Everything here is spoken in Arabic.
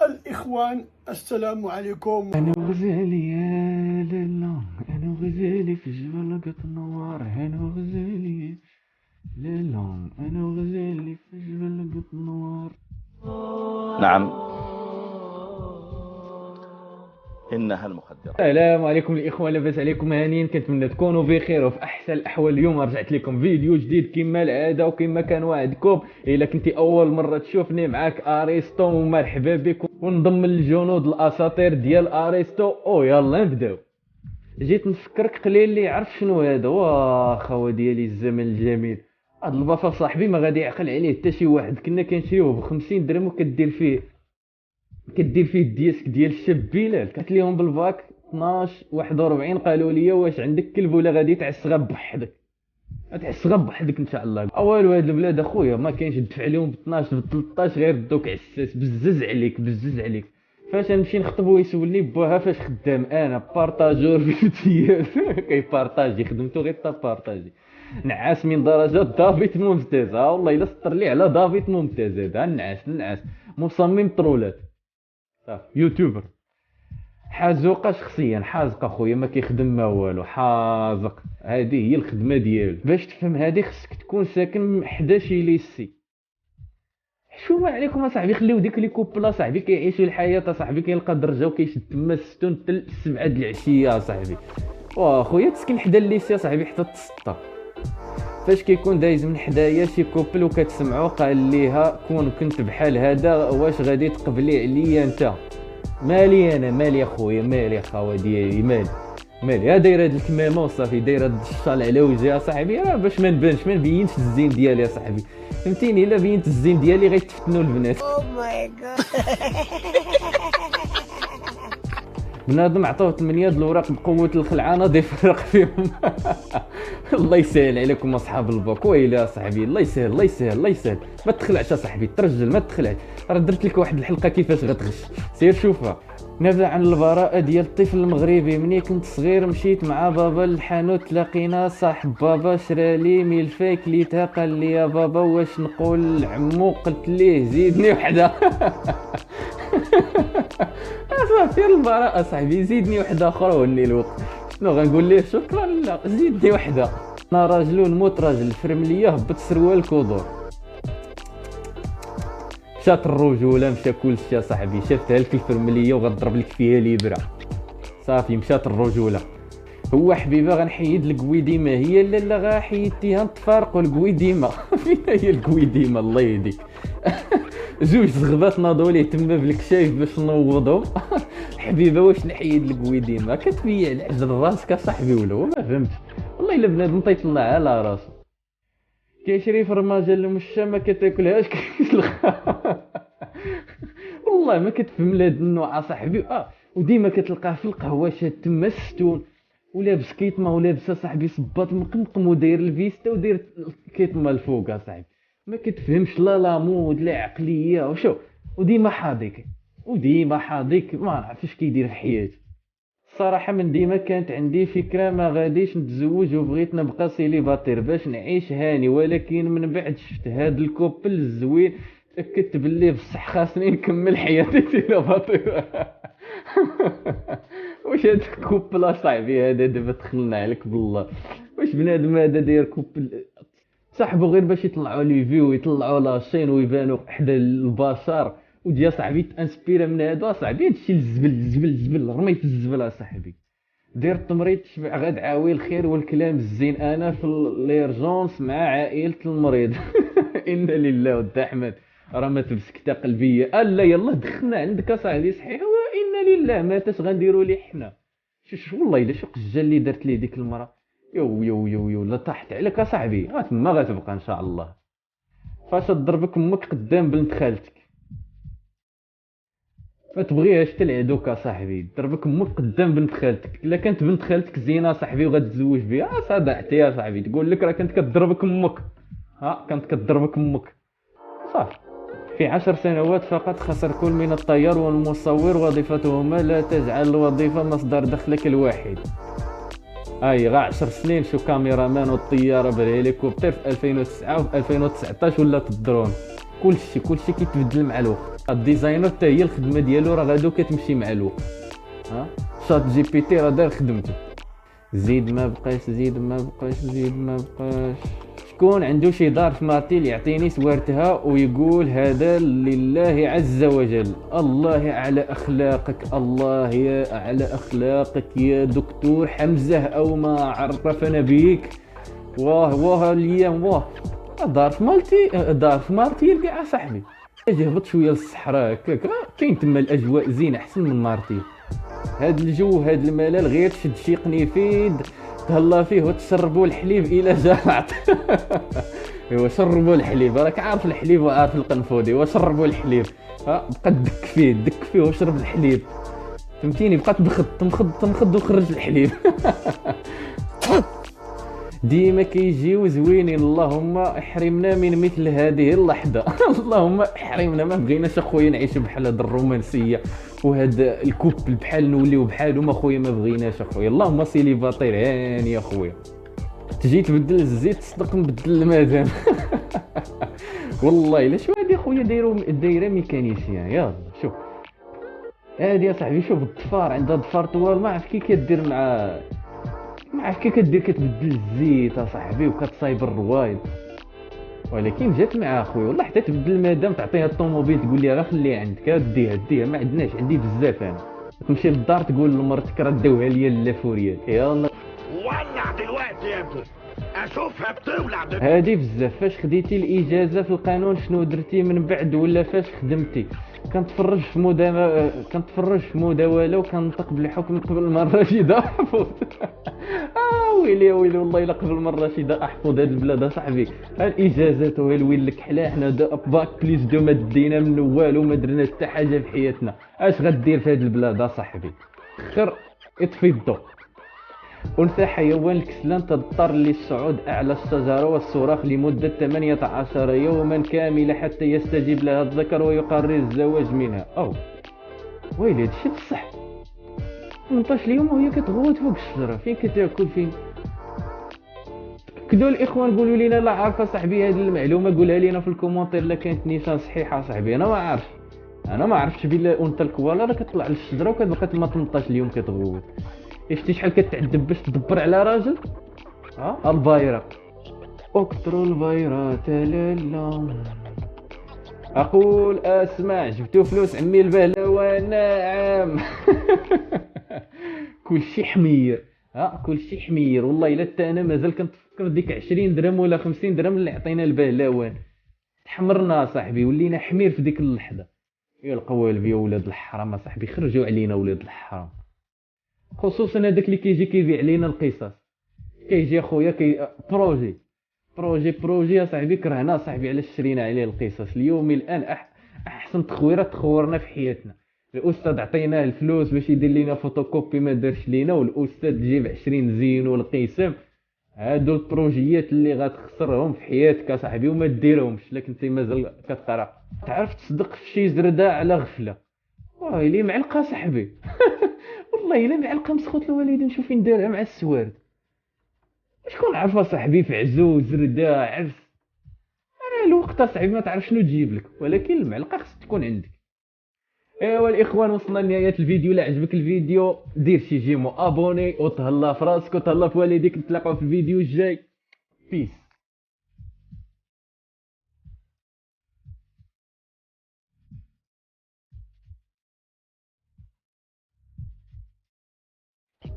الإخوان السلام عليكم. أنا وغزالي يا لالا، أنا وغزالي في الجبل قط نوار، أنا وغزالي لالا، أنا وغزالي في الجبل قط نوار. نعم، إنها المخدرات. السلام عليكم الإخوة، لاباس عليكم؟ هانيين، كنتمنى تكونوا بخير وفي أحسن الأحوال. اليوم رجعت لكم فيديو جديد كما العادة وكما كان وعدكم. إلا كنتي أول مرة تشوفني، معاك أرسطو ومرحبا بكم، ونضم للجنود الأساطير ديال أرسطو. يلا نبداو. جيت نفكرك قليل اللي عرف شنو هذا. خوا ديالي الزمن الجميل. هاد البافا صاحبي ما غادي يعقل عليه حتى شي واحد. كنا كنشريوه ب50 درهم وكدير فيه الديسك ديال الشاب بلال. قلت لهم بالفاك 12 41، قالوا لي واش عندك كلب ولا غادي تعسغها بوحدك؟ تعسغها بوحدك ان شاء الله. اول هاد البلاد اخويا ما كاينش تدفع لهم ب 12 ب 13 غير دوك عساس. بزز عليك. فاش نمشي نخطب ويسولني باها فاش خدام، انا بارطاجور في امتياز. كيبارطاجي خدمته غير بارطاجي. نعاس من درجه ضابط ممتاز. والله الا سطر لي على ضابط ممتاز. هذا النعاس مصمم طرولات، يوتيوبر حازوقه. شخصيا حازق اخويا، ما كيخدم ما والو، حازق. هذه هي الخدمه ديالو. باش تفهم هذه خصك تكون ساكن حدا شي ليسي. شو ما عليكم اصاحبي، خليو ديك لي كوبلا صاحبي كيعيشوا الحياه صاحبي، كيلقى درجه وكيشد تما الستون حتى ل7 د العشيه صاحبي. واخويا تسكن حدا الليسي صاحبي حتى تسطى. فاش كيكون دايز من حدايا شي كوبل وكتسمعوا، قال ليها كون كنت بحال هذا واش غادي تقبلي عليا انت؟ مالي انا، مالي اخويا، مالي خاوه ديالي، مالي دايره هاد الكمامه وصافي، دايره هاد الشال على وجهها صاحبي، باش ما نبانش، ما نبينش الزين ديالي يا صاحبي، فهمتيني؟ الا بينت الزين ديالي غيتفتنوا البنات. ماي جاد. بنادم عطوه 8 د الوراق بقوه الخلعه ناضي يفرق فيهم. الله يسهل عليكم اصحاب الباك. ويلي يا صاحبي، الله يسهل. ما تخلعش يا صاحبي، ترجل ما تخلعش. راه درت لك واحد الحلقه كيفاش غتغش، سير شوفها. نبدا عن البراءه ديال الطفل المغربي. مني كنت صغير مشيت مع بابا للحانوت، لقينا صاحب بابا شرالي ملفاي كليتها، قال لي يا بابا واش نقول لعمو؟ قلت ليه زيدني وحده. صافي البراءه صاحبي، زيدني وحده اخرى وني الوقت. شنو غنقول ليه؟ شكرا، لا زيدني وحده. انا راجل ونموت راجل، فرمليه هبط سروال كودور. مشات الرجوله، مشى كلشي يا صاحبي، شافتها لك الفرمليه وغضرب لك فيها ليبره. صافي مشات الرجوله. هو حبيبه غنحيد الكويديما، هي لا غاحيدتيها نتفارقوا الكويديما. فين هي الكويديما؟ الله يهديك. جوج زغبات ناضوا ليه تما بالكشايف باش نوضهم. حبيبه واش نحيد الكويديما؟ كتبيع العجل راسك صاحبي ولا ما فهمتش والله. الا بنادم طيطلع على راسو. كيشري فرماجه المشا ما كتاكلهاش والله ما كتفهم لهاد النوع صاحبي. وديما كتلقاه في القهوه شاد تما الستون ولابس كيطمه، ولابسه صاحبي صباط مقمقم، وداير الفيستا وداير الكيطمه الفوق صاحبي. ما كتفهمش لا لامود لا عقليه وشو. وديما حاضيك ما عرفتش كيدير في حياته. الصراحه من ديما كانت عندي فكره ما غاديش نتزوج، وبغيت نبقى سيليباتير باش نعيش هاني، ولكن من بعد شفت هاد الكوبل الزوين تاكدت باللي بصح خاصني نكمل حياتي سيليباتير. واش هاد الكوبل صاحبي هذا دابا دخلنا عليك بالله؟ واش بنادم هذا داير كوبل صاحبو غير باش يطلعوا لي فيو ويطلعوا لاشين ويبانوا حدا البشر؟ وجا صاحبي تانسبيرا من هذا صاحبي، هادشي الزبل رميت الزبل صاحبي. دير التمريض تشبع غاد عاوي الخير والكلام الزين. انا في ليرجونس مع عائله المريض. انا لله ود احمد، راه ما تمسكتها قلبيه. لا يلا دخلنا عندك صاحبي صحيح، وانا لله ماتاش غنديروا ليه حنا. شوف والله الا شو قجه اللي درت ليه ديك المراه. يو لا طاحت عليك صاحبي، تما غتبقى ان شاء الله. فاش تضربك امك قدام بنت خالتك ما تبغيهاش تلعدوك صاحبي، ضربك امك قدام بنت خالتك. الا كانت بنت خالتك زينه صاحبي وغتزوج بها صدعتي يا صاحبي، تقول لك راه كانت كتضربك امك. صافي. في 10 سنوات فقط خسر كل من الطيار والمصور وظيفتهما، لا تجعل الوظيفه مصدر دخلك الوحيد. غا 10 سنين شو كاميرامان والطياره بالهليكوبتر في 2009 و 2019 ولات الدرون. كلشي كيتبدل مع الوقت. الديزاينر حتى هي الخدمه ديالو راه غادو كتمشي مع الوقت. شات جي بي تي راه دار خدمته. زيد ما بقاش، زيد ما بقاش، زيد ما بقاش. شكون عنده شي دار في مارتيل يعطيني سوارتها ويقول هذا لله عز وجل. الله على اخلاقك، الله يا على اخلاقك يا دكتور حمزه او ما عرفنا بيك. واه اليوم واه دار في مارتيل كاع صاحبي. اجي هبط شويه للصحراء هكاك، كاين تما الاجواء زينه احسن من مارتيل. هاد الجو هاد الملال غير تشد شي قنيفيد تهلا فيه وتشربوا الحليب الى جاعت. ايوا شربوا الحليب، راك عارف الحليب وعارف القنفودي، وشربوا الحليب. بقى دك فيه وشرب الحليب، فهمتيني؟ بقى تمخض وخرج الحليب. ديما كيجيو زوينين، اللهم احرمنا من مثل هذه اللحظه. اللهم احرمنا، ما بغيناش اخويا نعيش بحال هاد الرومانسيه وهاد الكوبل بحال نوليو بحالهم اخويا، ما بغيناش اخويا. اللهم سيليفاتير هاني يا خويا، تجي تبدل الزيت تصدق نبدل المدام. والله الا شو هادي اخويا دايره ميكانيسيان. يلا شوف هادي يا صاحبي، شوف الضفار عندها ضفار طوال، ما عرف كي كدير ما عرف كي كدير، كتبدل الزيت اصاحبي وكتصايب الروايد. ولكن جات مع اخويا والله، حتى تبدل المدام تعطيها الطوموبيل تقول لي راه خليها عندك، ديها ما عندناش، عندي بزاف انا. تمشي للدار تقول لمرتك راه داوها ليا اللافوريال. يلا ولع دلوقتي يا ابني، اشوفها بتولع دلوقتي. هادي بزاف. فاش خديتي الاجازه في القانون شنو درتي من بعد، ولا فاش خدمتي؟ كنتفرج في مداوله وكنطق بالحكم قبل ما الرشيد احفظ. ويلي والله الا قبل ما الرشيد احفظ هاد البلاد اصاحبي. الاجازات والويل لك حلا حنا باك بليس دو ما دينا من والو، ما درنا حتى حاجه في حياتنا. اش غدير في هاد البلاد اصاحبي؟ خير اطفي الضوء. أنثى حيوان الكسلان تضطر للصعود أعلى الشجرة والصراخ لمدة 18 يوما كاملة حتى يستجيب لها الذكر ويقرر الزواج منها. ويلي هادشي بصح 18 يوم وهي كتغوت فوق الشجرة، فين كتاكل فين؟ كدو الإخوان قولوا لينا لا عارفة صاحبي هذه المعلومة، قولها لينا في الكومنتير لا كانت نيشان صحيحة صاحبي. أنا ما عرفتش بلا الأنثى الكوالا راه كتطلع للشجرة وكتبقى تما 18 يوم كتغوت. شفتي شحال كتعذب باش تدبر على راجل؟ الفايرة اكثروا الفايرات لالا. اقول اسمع، جبتو فلوس عمي البهلوان؟ نعم. كلشي حمير، كلشي حمير والله. الا حتى انا مازال كنتفكر ديك 20 درهم ولا 50 درهم اللي عطينا البهلوان، تحمرنا صاحبي، ولينا حمير في ديك اللحظه. يا القوالب يا ولاد الحرام صاحبي، خرجوا علينا ولاد الحرام، خصوصا هذاك اللي كيجي كيبيع لينا القصص. كيجي اخويا بروجي يا صاحبي، كرهنا صاحبي علاش شرينا عليه القصص. اليوم الان احسن تخويره تخورنا في حياتنا. الاستاذ عطيناه الفلوس باش يدير لينا فوتوكوبي ما دارش لينا، والاستاذ جيب 20 زين والقسم. هادو البروجيات اللي غتخسرهم في حياتك صاحبي وما ديرهمش لكن انت مازال كتقرا. تعرف تصدق في شي زرده على غفله، ويلي معلقه صاحبي. والله الا معلقه مسخوط الوالدين، شوف فين دارها مع السوارد. شكون عارفه صاحبي في عزو زرده عرس؟ انا الوقت صاحبي ما تعرف شنو تجيب لك، ولكن المعلقه خص تكون عندك. ايوا الاخوان وصلنا لنهايه الفيديو. لا عجبك الفيديو دير شي جيمو ابوني وتهلا في راسك وتهلا في والديك. نتلاقاو في الفيديو الجاي. بيس.